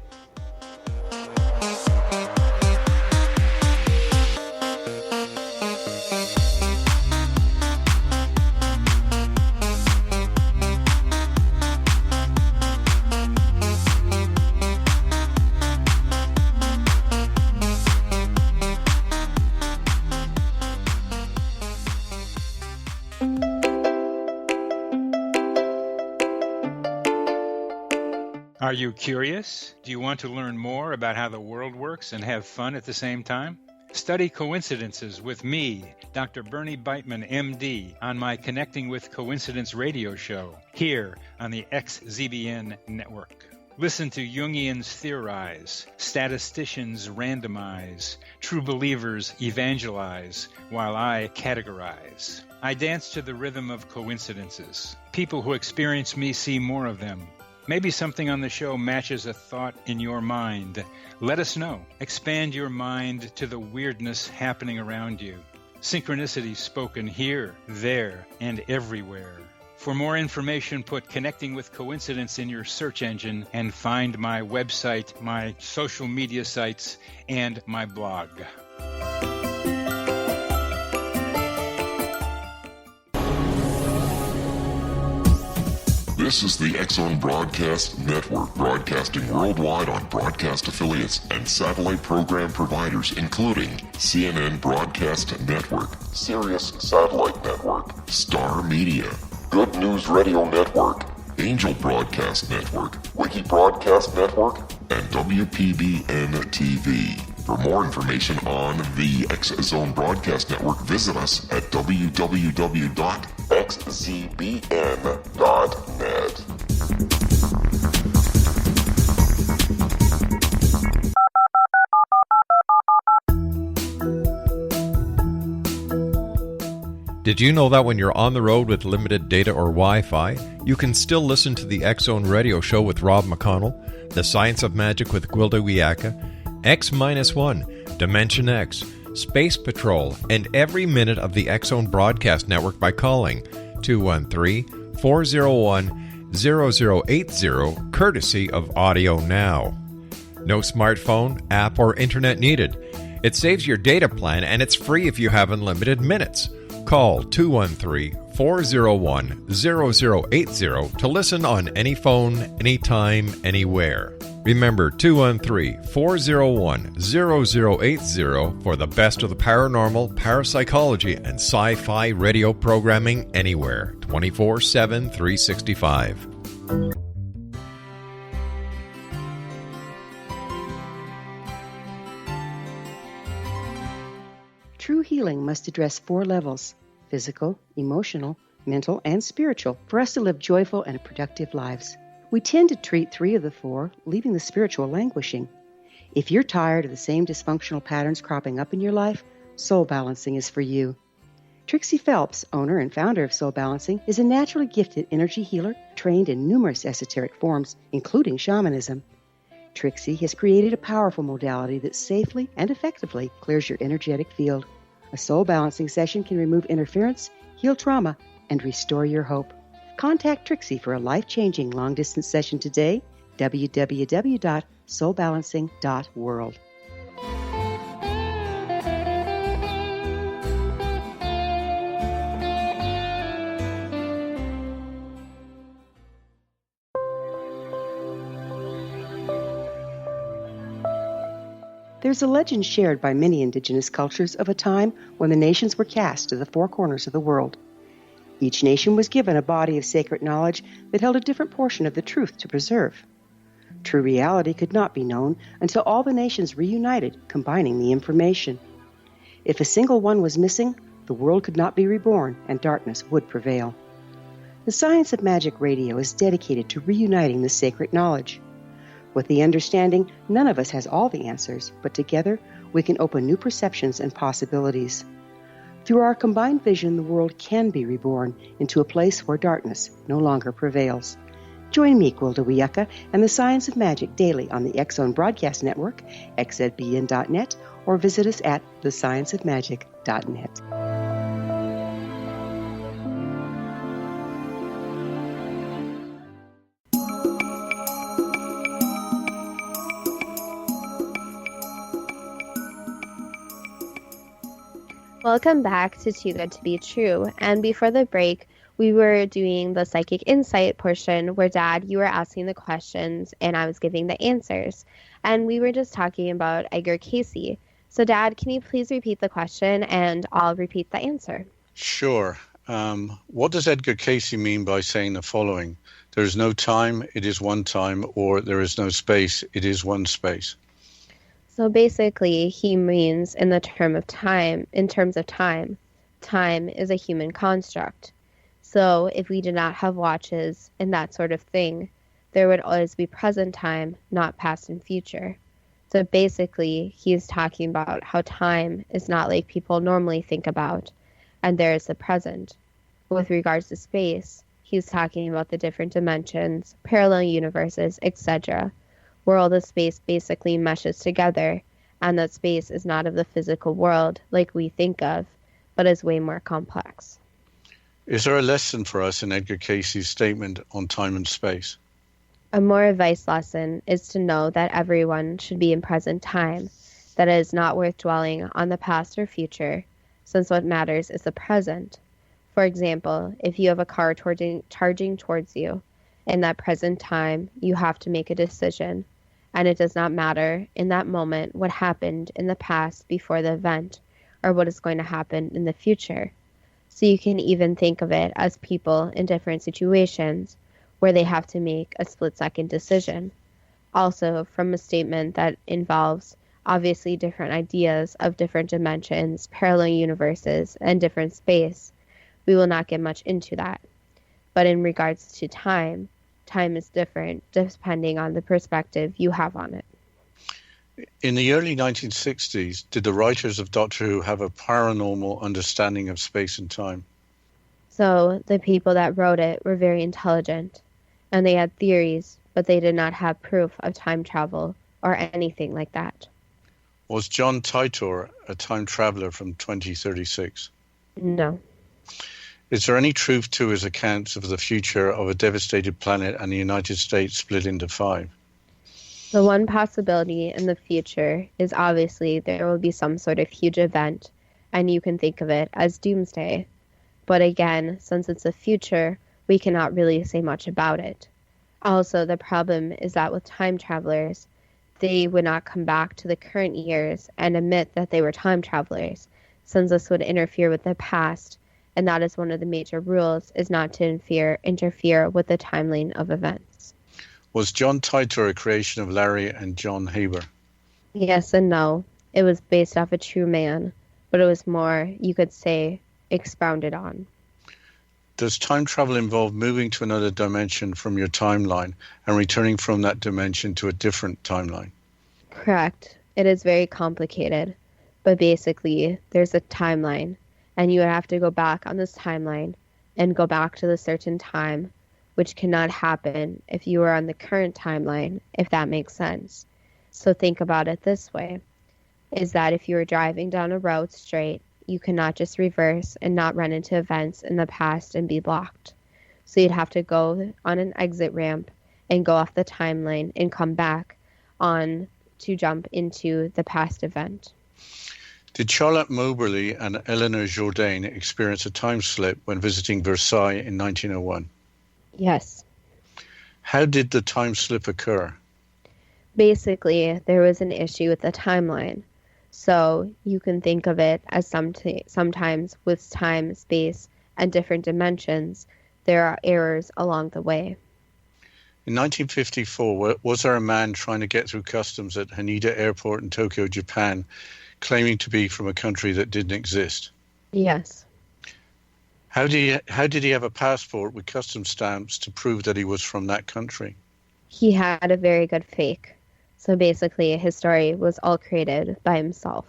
Are you curious? Do you want to learn more about how the world works and have fun at the same time? Study coincidences with me, Dr. Bernie Beitman, MD, on my Connecting with Coincidence radio show, here on the XZBN network. Listen to Jungians theorize, statisticians randomize, true believers evangelize, while I categorize. I dance to the rhythm of coincidences. People who experience me see more of them. Maybe something on the show matches a thought in your mind. Let us know. Expand your mind to the weirdness happening around you. Synchronicity spoken here, there, and everywhere. For more information, put Connecting with Coincidence in your search engine and find my website, my social media sites, and my blog. This is the X-Zone Broadcast Network, broadcasting worldwide on broadcast affiliates and satellite program providers, including CNN Broadcast Network, Sirius Satellite Network, Star Media, Good News Radio Network, Angel Broadcast Network, Wiki Broadcast Network, and WPBN TV. For more information on the X-Zone Broadcast Network, visit us at www.xzbn.net. Did you know that when you're on the road with limited data or Wi-Fi, you can still listen to the X-Zone Radio Show with Rob McConnell, The Science of Magic with Gwilda Wiyaka, X-1, Dimension X, Space Patrol, and every minute of the X-Zone Broadcast Network by calling 213-401-0080, courtesy of Audio Now. No smartphone, app, or internet needed. It saves your data plan, and it's free if you have unlimited minutes. Call 213-401-0080 to listen on any phone, anytime, anywhere. Remember, 213-401-0080 for the best of the paranormal, parapsychology, and sci-fi radio programming anywhere, 24/7, 365. True healing must address 4 levels: physical, emotional, mental, and spiritual, for us to live joyful and productive lives. We tend to treat 3 of the 4, leaving the spiritual languishing. If you're tired of the same dysfunctional patterns cropping up in your life, Soul Balancing is for you. Trixie Phelps, owner and founder of Soul Balancing, is a naturally gifted energy healer trained in numerous esoteric forms, including shamanism. Trixie has created a powerful modality that safely and effectively clears your energetic field. A Soul Balancing session can remove interference, heal trauma, and restore your hope. Contact Trixie for a life-changing long-distance session today, www.soulbalancing.world. There's a legend shared by many indigenous cultures of a time when the nations were cast to the 4 corners of the world. Each nation was given a body of sacred knowledge that held a different portion of the truth to preserve. True reality could not be known until all the nations reunited, combining the information. If a single one was missing, the world could not be reborn and darkness would prevail. The Science of Magic Radio is dedicated to reuniting the sacred knowledge. With the understanding, none of us has all the answers, but together we can open new perceptions and possibilities. Through our combined vision, the world can be reborn into a place where darkness no longer prevails. Join me, Gwilda Wiyaka, and the Science of Magic daily on the X-Zone Broadcast Network, xzbn.net, or visit us at thescienceofmagic.net. Welcome back to Too Good to Be True. And before the break, we were doing the psychic insight portion where, Dad, you were asking the questions and I was giving the answers. And we were just talking about Edgar Cayce. So, Dad, can you please repeat the question and I'll repeat the answer? Sure. What does Edgar Cayce mean by saying the following? There is no time, it is one time, or there is no space, it is one space. So basically, he means in terms of time, time is a human construct. So if we did not have watches and that sort of thing, there would always be present time, not past and future. So basically, he's talking about how time is not like people normally think about, and there is the present. With regards to space, he's talking about the different dimensions, parallel universes, etc., where all the space basically meshes together, and that space is not of the physical world like we think of, but is way more complex. Is there a lesson for us in Edgar Cayce's statement on time and space? A more advice lesson is to know that everyone should be in present time, that it is not worth dwelling on the past or future, since what matters is the present. For example, if you have a car charging towards you, In that present time, you have to make a decision, and it does not matter in that moment what happened in the past before the event or what is going to happen in the future. So you can even think of it as people in different situations where they have to make a split-second decision. Also, from a statement that involves obviously different ideas of different dimensions, parallel universes, and different space, we will not get much into that. But in regards to time, time is different depending on the perspective you have on it. In the early 1960s, did the writers of Doctor Who have a paranormal understanding of space and time? So the people that wrote it were very intelligent, and they had theories, but they did not have proof of time travel or anything like that. Was John Titor a time traveler from 2036? No. Is there any truth to his accounts of the future of a devastated planet and the United States split into 5? The one possibility in the future is obviously there will be some sort of huge event, and you can think of it as doomsday. But again, since it's the future, we cannot really say much about it. Also, the problem is that with time travelers, they would not come back to the current years and admit that they were time travelers, since this would interfere with the past, and that is one of the major rules, is not to interfere with the timeline of events. Was John Titor a creation of Larry and John Haber? Yes and no. It was based off a true man, but it was more, you could say, expounded on. Does time travel involve moving to another dimension from your timeline and returning from that dimension to a different timeline? Correct. It is very complicated, but basically there's a timeline, and you would have to go back on this timeline and go back to the certain time, which cannot happen if you are on the current timeline, if that makes sense. So think about it this way, is that if you are driving down a road straight, you cannot just reverse and not run into events in the past and be blocked. So you'd have to go on an exit ramp and go off the timeline and come back on to jump into the past event. Did Charlotte Moberly and Eleanor Jourdain experience a time slip when visiting Versailles in 1901? Yes. How did the time slip occur? Basically, there was an issue with the timeline. So you can think of it as sometimes with time, space, and different dimensions, there are errors along the way. In 1954, was there a man trying to get through customs at Haneda Airport in Tokyo, Japan, claiming to be from a country that didn't exist? Yes. How did he have a passport with customs stamps to prove that he was from that country? He had a very good fake. So basically, his story was all created by himself.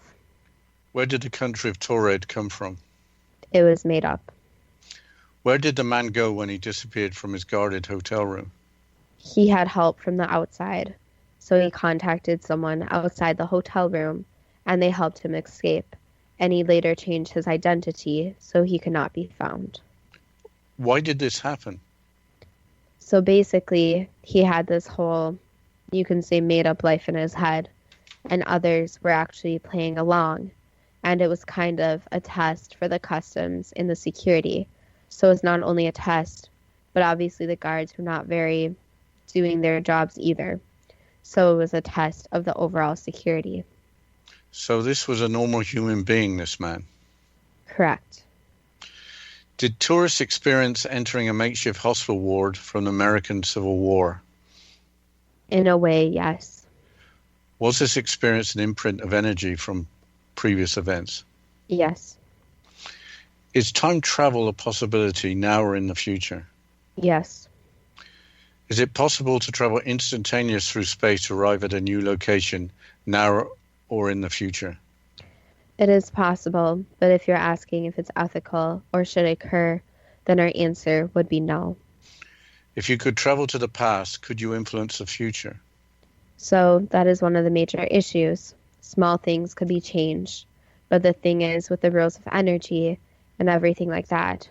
Where did the country of Taured come from? It was made up. Where did the man go when he disappeared from his guarded hotel room? He had help from the outside. So he contacted someone outside the hotel room, and they helped him escape. And he later changed his identity so he could not be found. Why did this happen? So basically, he had this whole, you can say, made-up life in his head, and others were actually playing along. And it was kind of a test for the customs and the security. So it's not only a test, but obviously the guards were not very doing their jobs either. So it was a test of the overall security. So this was a normal human being, this man? Correct. Did tourists experience entering a makeshift hospital ward from the American Civil War? In a way, yes. Was this experience an imprint of energy from previous events? Yes. Is time travel a possibility now or in the future? Yes. Is it possible to travel instantaneous through space to arrive at a new location now or in the future? It is possible, but if you're asking if it's ethical or should occur, then our answer would be no. If you could travel to the past, could you influence the future? So that is one of the major issues. Small things could be changed, but the thing is, with the rules of energy and everything like that,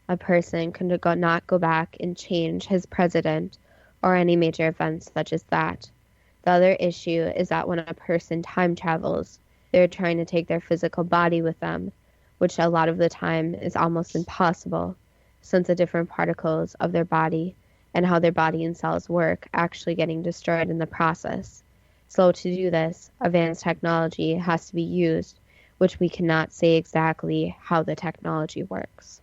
a person can not go back and change his president or any major events such as that. The other issue is that when a person time travels, they're trying to take their physical body with them, which a lot of the time is almost impossible, since the different particles of their body and how their body and cells work, actually getting destroyed in the process. So to do this, advanced technology has to be used, which we cannot say exactly how the technology works.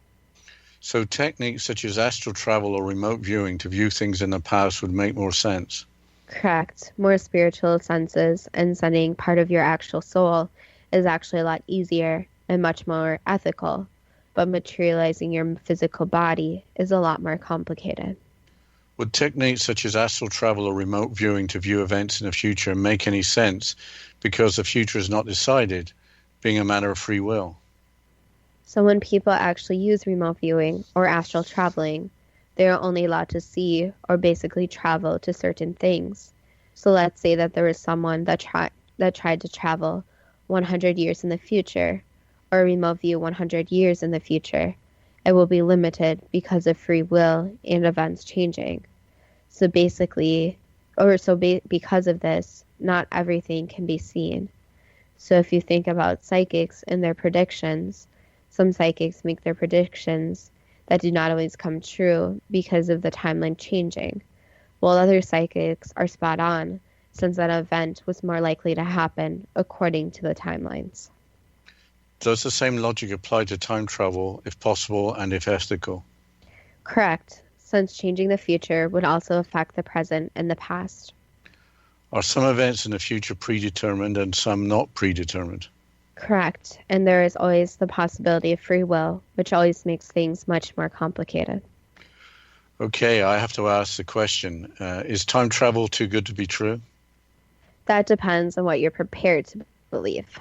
So techniques such as astral travel or remote viewing to view things in the past would make more sense. Correct. More spiritual senses and sending part of your actual soul is actually a lot easier and much more ethical, but materializing your physical body is a lot more complicated. Would techniques such as astral travel or remote viewing to view events in the future make any sense because the future is not decided, being a matter of free will? So when people actually use remote viewing or astral traveling, they are only allowed to see or basically travel to certain things. So let's say that there was someone that tried to travel 100 years in the future, or remote view 100 years in the future. It will be limited because of free will and events changing. So basically, because of this, not everything can be seen. So if you think about psychics and their predictions, some psychics make their predictions that do not always come true because of the timeline changing, while other psychics are spot on since that event was more likely to happen according to the timelines. Does the same logic apply to time travel, if possible and if ethical? Correct, since changing the future would also affect the present and the past. Are some events in the future predetermined and some not predetermined? Correct, and there is always the possibility of free will, which always makes things much more complicated. Okay, I have to ask the question, is time travel too good to be true? That depends on what you're prepared to believe.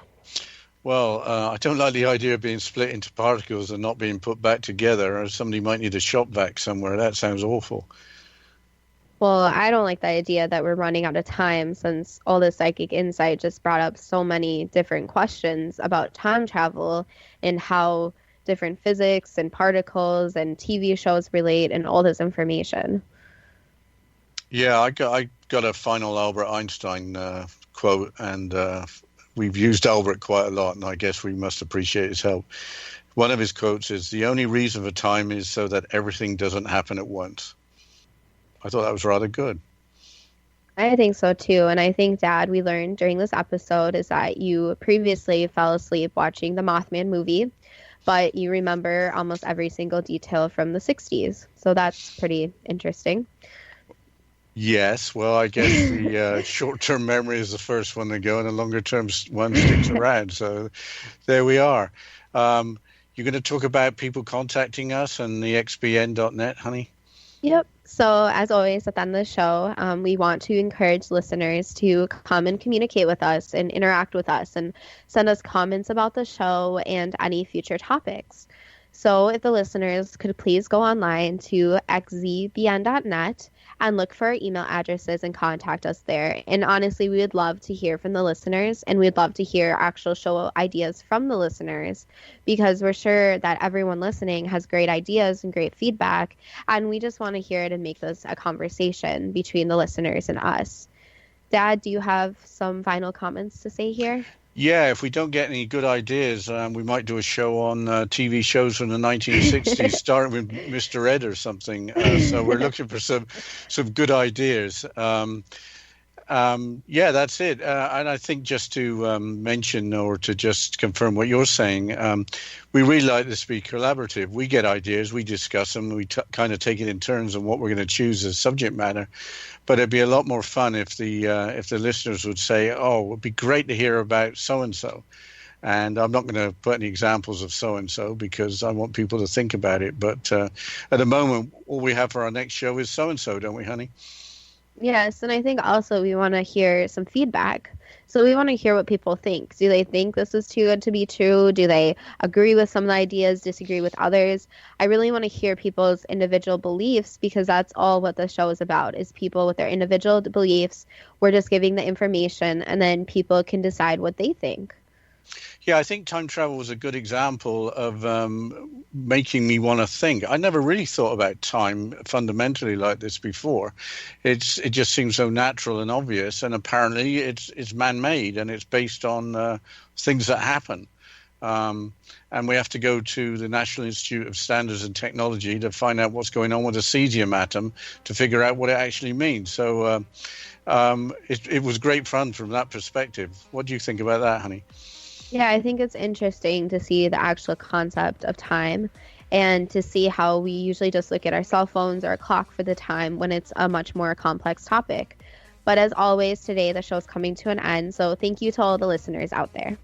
Well, I don't like the idea of being split into particles and not being put back together, or somebody might need a shop vac somewhere. That sounds awful. Well, I don't like the idea that we're running out of time since all this psychic insight just brought up so many different questions about time travel and how different physics and particles and TV shows relate and all this information. Yeah, I got a final Albert Einstein quote, and we've used Albert quite a lot, and I guess we must appreciate his help. One of his quotes is, "The only reason for time is so that everything doesn't happen at once." I thought that was rather good. I think so too. And I think, Dad, we learned during this episode is that you previously fell asleep watching the Mothman movie, but you remember almost every single detail from the 60s. So that's pretty interesting. Yes, well, I guess the short-term memory is the first one to go, and the longer-term one sticks around. So there we are. You're going to talk about people contacting us and the xbn.net, honey? Yep. So as always, at the end of the show, we want to encourage listeners to come and communicate with us and interact with us and send us comments about the show and any future topics. So if the listeners could please go online to xzbn.net and look for our email addresses and contact us there. And honestly, we would love to hear from the listeners, and we'd love to hear actual show ideas from the listeners, because we're sure that everyone listening has great ideas and great feedback, and we just want to hear it and make this a conversation between the listeners and us. Dad, do you have some final comments to say here? Yeah, if we don't get any good ideas, we might do a show on TV shows from the 1960s, starting with Mr. Ed or something. So we're looking for some good ideas. Yeah, that's it. And I think just to mention or to just confirm what you're saying, we really like this to be collaborative. We get ideas, we discuss them, we kind of take it in turns on what we're going to choose as subject matter. But it'd be a lot more fun if the listeners would say, "Oh, it would be great to hear about so and so." And I'm not going to put any examples of so and so because I want people to think about it. But at the moment, all we have for our next show is so and so, don't we, honey? Yes, and I think also we want to hear some feedback. So we want to hear what people think. Do they think this is too good to be true? Do they agree with some of the ideas, disagree with others? I really want to hear people's individual beliefs, because that's all what the show is about, is people with their individual beliefs. We're just giving the information, and then people can decide what they think. Yeah, I think time travel was a good example of making me want to think. I never really thought about time fundamentally like this before. It just seems so natural and obvious, and apparently it's man-made and it's based on things that happen. and we have to go to the National Institute of Standards and Technology to find out what's going on with the cesium atom to figure out what it actually means. So it was great fun from that perspective. What do you think about that, honey? Yeah, I think it's interesting to see the actual concept of time and to see how we usually just look at our cell phones or a clock for the time when it's a much more complex topic. But as always, today the show's coming to an end, so thank you to all the listeners out there.